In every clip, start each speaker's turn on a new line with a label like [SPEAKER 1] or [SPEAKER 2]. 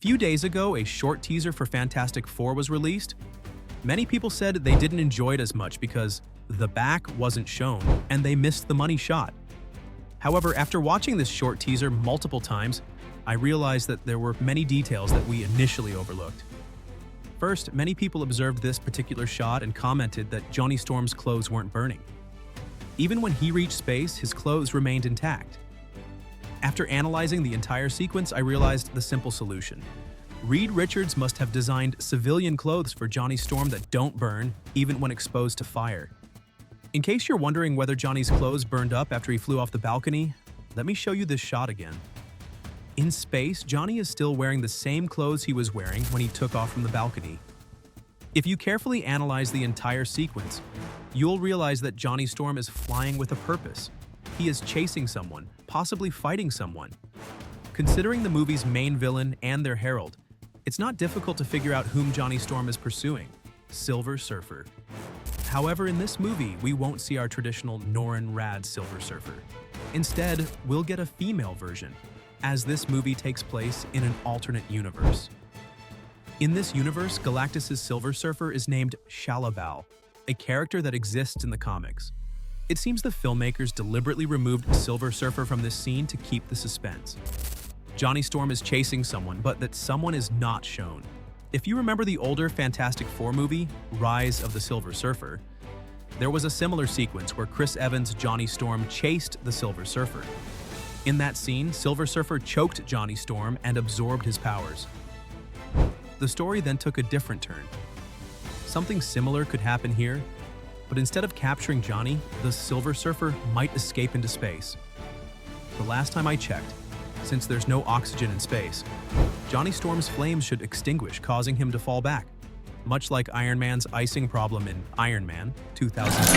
[SPEAKER 1] few days ago, a short teaser for Fantastic Four was released. Many people said they didn't enjoy it as much because the back wasn't shown and they missed the money shot. However, after watching this short teaser multiple times, I realized that there were many details that we initially overlooked. First, many people observed this particular shot and commented that Johnny Storm's clothes weren't burning. Even when he reached space, his clothes remained intact. After analyzing the entire sequence, I realized the simple solution. Reed Richards must have designed civilian clothes for Johnny Storm that don't burn, even when exposed to fire. In case you're wondering whether Johnny's clothes burned up after he flew off the balcony, let me show you this shot again. In space, Johnny is still wearing the same clothes he was wearing when he took off from the balcony. If you carefully analyze the entire sequence, you'll realize that Johnny Storm is flying with a purpose. He is chasing someone, possibly fighting someone. Considering the movie's main villain and their herald, it's not difficult to figure out whom Johnny Storm is pursuing: Silver Surfer. However, in this movie, we won't see our traditional Norrin Rad Silver Surfer. Instead, we'll get a female version, as this movie takes place in an alternate universe. In this universe, Galactus' Silver Surfer is named Shalabal, a character that exists in the comics. It seems the filmmakers deliberately removed Silver Surfer from this scene to keep the suspense. Johnny Storm is chasing someone, but that someone is not shown. If you remember the older Fantastic Four movie, Rise of the Silver Surfer, there was a similar sequence where Chris Evans' Johnny Storm chased the Silver Surfer. In that scene, Silver Surfer choked Johnny Storm and absorbed his powers. The story then took a different turn. Something similar could happen here, but instead of capturing Johnny, the Silver Surfer might escape into space. The last time I checked, since there's no oxygen in space, Johnny Storm's flames should extinguish, causing him to fall back, much like Iron Man's icing problem in Iron Man 2007.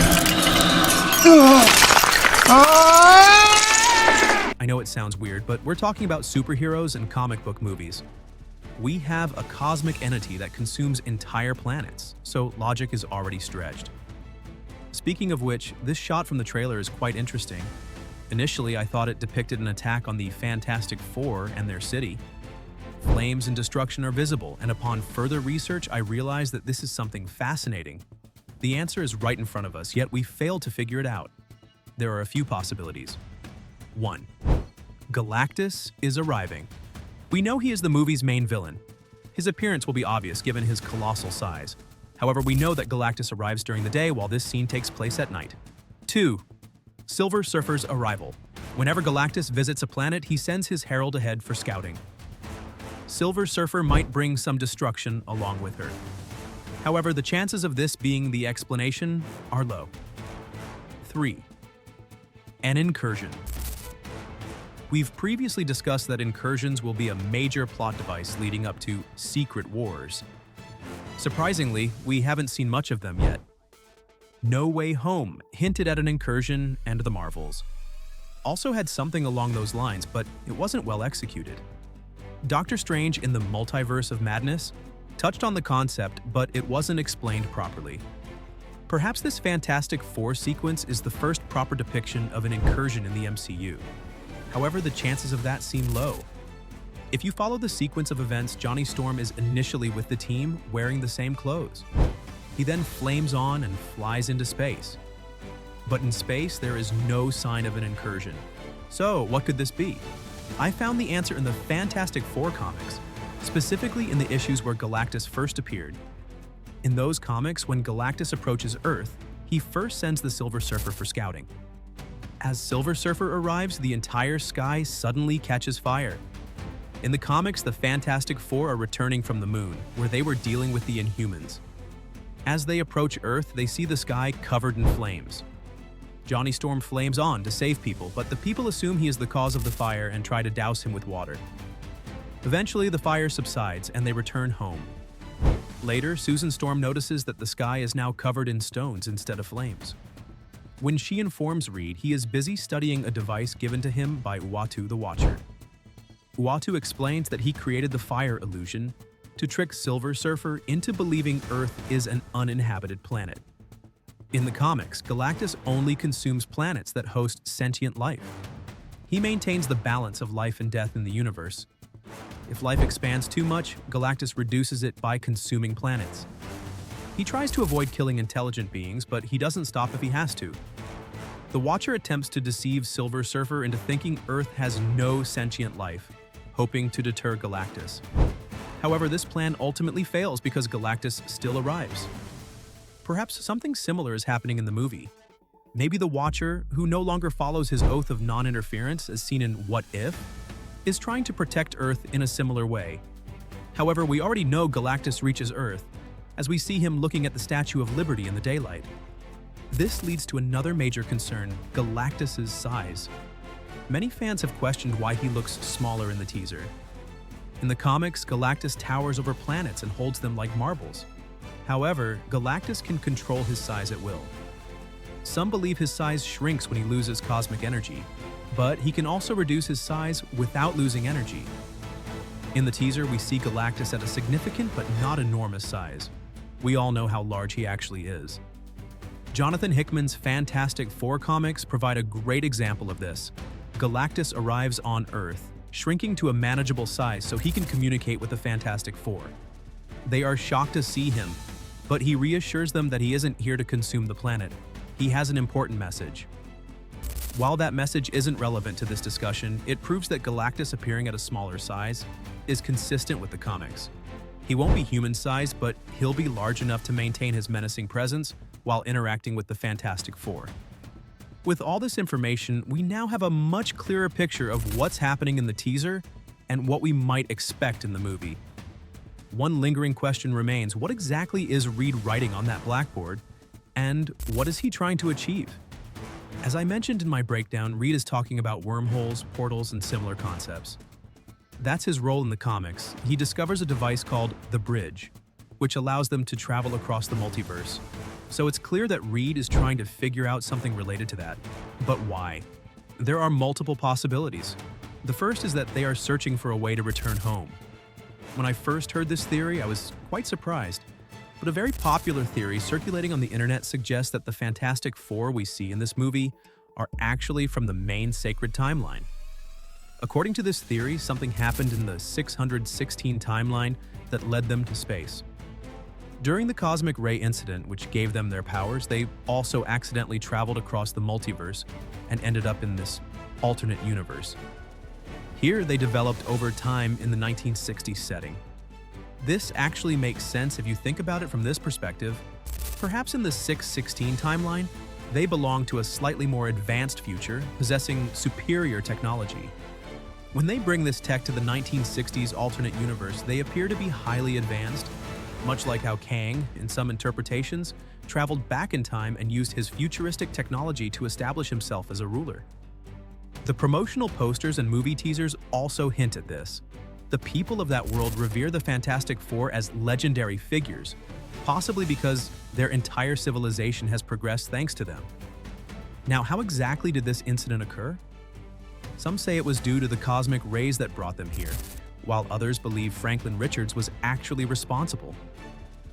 [SPEAKER 1] I know it sounds weird, but we're talking about superheroes and comic book movies. We have a cosmic entity that consumes entire planets, so logic is already stretched. Speaking of which, this shot from the trailer is quite interesting. Initially, I thought it depicted an attack on the Fantastic Four and their city. Flames and destruction are visible, and upon further research, I realized that this is something fascinating. The answer is right in front of us, yet we failed to figure it out. There are a few possibilities. 1. Galactus is arriving. We know he is the movie's main villain. His appearance will be obvious given his colossal size. However, we know that Galactus arrives during the day while this scene takes place at night. 2. Silver Surfer's arrival. Whenever Galactus visits a planet, he sends his herald ahead for scouting. Silver Surfer might bring some destruction along with her. However, the chances of this being the explanation are low. 3. An incursion. We've previously discussed that incursions will be a major plot device leading up to Secret Wars. Surprisingly, we haven't seen much of them yet. No Way Home hinted at an incursion, and the Marvels also had something along those lines, but it wasn't well executed. Doctor Strange in the Multiverse of Madness touched on the concept, but it wasn't explained properly. Perhaps this Fantastic Four sequence is the first proper depiction of an incursion in the MCU. However, the chances of that seem low. If you follow the sequence of events, Johnny Storm is initially with the team wearing the same clothes. He then flames on and flies into space. But in space, there is no sign of an incursion. So, what could this be? I found the answer in the Fantastic Four comics, specifically in the issues where Galactus first appeared. In those comics, when Galactus approaches Earth, he first sends the Silver Surfer for scouting. As Silver Surfer arrives, the entire sky suddenly catches fire. In the comics, the Fantastic Four are returning from the moon, where they were dealing with the Inhumans. As they approach Earth, they see the sky covered in flames. Johnny Storm flames on to save people, but the people assume he is the cause of the fire and try to douse him with water. Eventually, the fire subsides and they return home. Later, Susan Storm notices that the sky is now covered in stones instead of flames. When she informs Reed, he is busy studying a device given to him by Uatu the Watcher. Uatu explains that he created the fire illusion to trick Silver Surfer into believing Earth is an uninhabited planet. In the comics, Galactus only consumes planets that host sentient life. He maintains the balance of life and death in the universe. If life expands too much, Galactus reduces it by consuming planets. He tries to avoid killing intelligent beings, but he doesn't stop if he has to. The Watcher attempts to deceive Silver Surfer into thinking Earth has no sentient life, hoping to deter Galactus. However, this plan ultimately fails because Galactus still arrives. Perhaps something similar is happening in the movie. Maybe the Watcher, who no longer follows his oath of non-interference as seen in What If, is trying to protect Earth in a similar way. However, we already know Galactus reaches Earth, as we see him looking at the Statue of Liberty in the daylight. This leads to another major concern, Galactus' size. Many fans have questioned why he looks smaller in the teaser. In the comics, Galactus towers over planets and holds them like marbles. However, Galactus can control his size at will. Some believe his size shrinks when he loses cosmic energy, but he can also reduce his size without losing energy. In the teaser, we see Galactus at a significant but not enormous size. We all know how large he actually is. Jonathan Hickman's Fantastic Four comics provide a great example of this. Galactus arrives on Earth, shrinking to a manageable size so he can communicate with the Fantastic Four. They are shocked to see him, but he reassures them that he isn't here to consume the planet. He has an important message. While that message isn't relevant to this discussion, it proves that Galactus appearing at a smaller size is consistent with the comics. He won't be human-sized, but he'll be large enough to maintain his menacing presence while interacting with the Fantastic Four. With all this information, we now have a much clearer picture of what's happening in the teaser and what we might expect in the movie. One lingering question remains: what exactly is Reed writing on that blackboard, and what is he trying to achieve? As I mentioned in my breakdown, Reed is talking about wormholes, portals, and similar concepts. That's his role in the comics. He discovers a device called the Bridge, which allows them to travel across the multiverse. So it's clear that Reed is trying to figure out something related to that. But why? There are multiple possibilities. The first is that they are searching for a way to return home. When I first heard this theory, I was quite surprised. But a very popular theory circulating on the internet suggests that the Fantastic Four we see in this movie are actually from the main sacred timeline. According to this theory, something happened in the 616 timeline that led them to space. During the cosmic ray incident, which gave them their powers, they also accidentally traveled across the multiverse and ended up in this alternate universe. Here, they developed over time in the 1960s setting. This actually makes sense if you think about it from this perspective. Perhaps in the 616 timeline, they belong to a slightly more advanced future, possessing superior technology. When they bring this tech to the 1960s alternate universe, they appear to be highly advanced, much like how Kang, in some interpretations, traveled back in time and used his futuristic technology to establish himself as a ruler. The promotional posters and movie teasers also hint at this. The people of that world revere the Fantastic Four as legendary figures, possibly because their entire civilization has progressed thanks to them. Now, how exactly did this incident occur? Some say it was due to the cosmic rays that brought them here, while others believe Franklin Richards was actually responsible.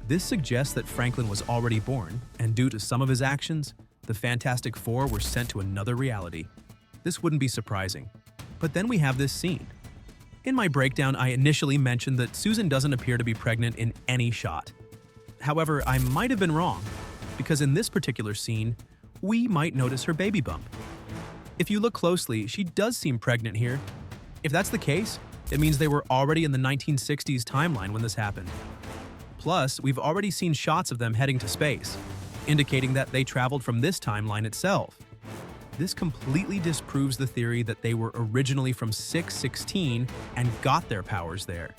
[SPEAKER 1] This suggests that Franklin was already born, and due to some of his actions, the Fantastic Four were sent to another reality. This wouldn't be surprising. But then we have this scene. In my breakdown, I initially mentioned that Susan doesn't appear to be pregnant in any shot. However, I might have been wrong, because in this particular scene, we might notice her baby bump. If you look closely, she does seem pregnant here. If that's the case, it means they were already in the 1960s timeline when this happened. Plus, we've already seen shots of them heading to space, indicating that they traveled from this timeline itself. This completely disproves the theory that they were originally from 616 and got their powers there.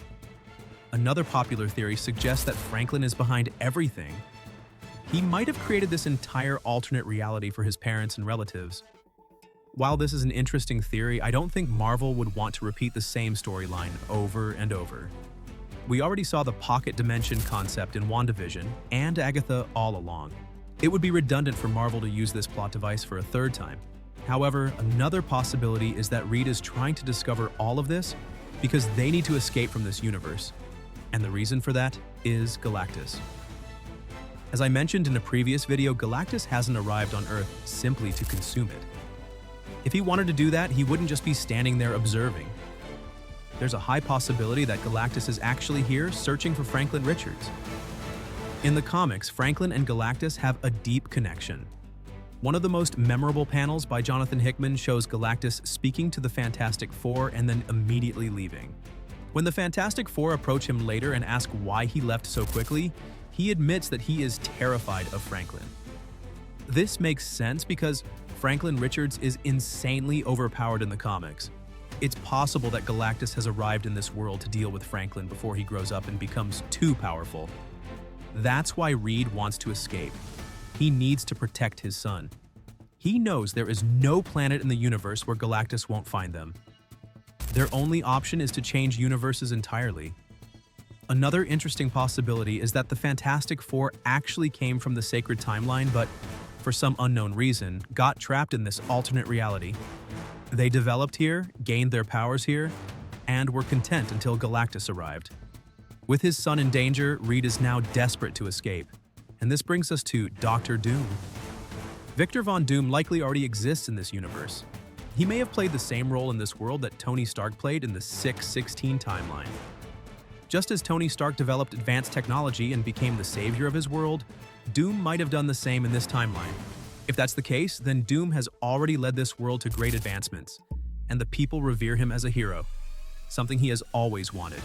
[SPEAKER 1] Another popular theory suggests that Franklin is behind everything. He might have created this entire alternate reality for his parents and relatives. While this is an interesting theory, I don't think Marvel would want to repeat the same storyline over and over. We already saw the pocket dimension concept in WandaVision and Agatha all along. It would be redundant for Marvel to use this plot device for a third time. However, another possibility is that Reed is trying to discover all of this because they need to escape from this universe. And the reason for that is Galactus. As I mentioned in a previous video, Galactus hasn't arrived on Earth simply to consume it. If he wanted to do that, he wouldn't just be standing there observing. there's a high possibility that Galactus is actually here searching for Franklin Richards. In the comics, Franklin and Galactus have a deep connection. One of the most memorable panels by Jonathan Hickman shows Galactus speaking to the Fantastic Four and then immediately leaving. When the Fantastic Four approach him later and ask why he left so quickly, he admits that he is terrified of Franklin. This makes sense because Franklin Richards is insanely overpowered in the comics. It's possible that Galactus has arrived in this world to deal with Franklin before he grows up and becomes too powerful. That's why Reed wants to escape. He needs to protect his son. He knows there is no planet in the universe where Galactus won't find them. Their only option is to change universes entirely. Another interesting possibility is that the Fantastic Four actually came from the sacred timeline, but for some unknown reason, got trapped in this alternate reality. They developed here, gained their powers here, and were content until Galactus arrived. With his son in danger, Reed is now desperate to escape. And this brings us to Dr. Doom. Victor Von Doom likely already exists in this universe. He may have played the same role in this world that Tony Stark played in the 616 timeline. Just as Tony Stark developed advanced technology and became the savior of his world, Doom might have done the same in this timeline. If that's the case, then Doom has already led this world to great advancements, and the people revere him as a hero, something he has always wanted.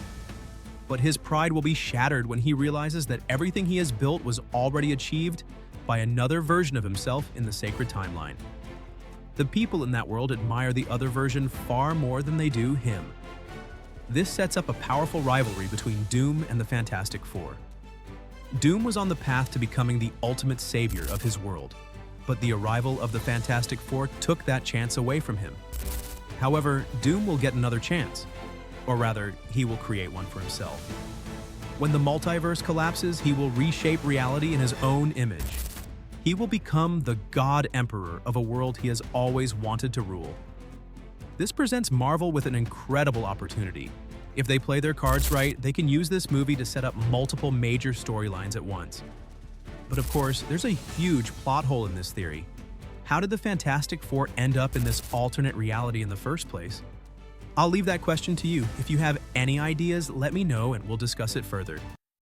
[SPEAKER 1] But his pride will be shattered when he realizes that everything he has built was already achieved by another version of himself in the sacred timeline. The people in that world admire the other version far more than they do him. This sets up a powerful rivalry between Doom and the Fantastic Four. Doom was on the path to becoming the ultimate savior of his world, but the arrival of the Fantastic Four took that chance away from him. However, Doom will get another chance. Or rather, he will create one for himself. When the multiverse collapses, he will reshape reality in his own image. He will become the God Emperor of a world he has always wanted to rule. This presents Marvel with an incredible opportunity. If they play their cards right, they can use this movie to set up multiple major storylines at once. But of course, there's a huge plot hole in this theory. How did the Fantastic Four end up in this alternate reality in the first place? I'll leave that question to you. If you have any ideas, let me know and we'll discuss it further.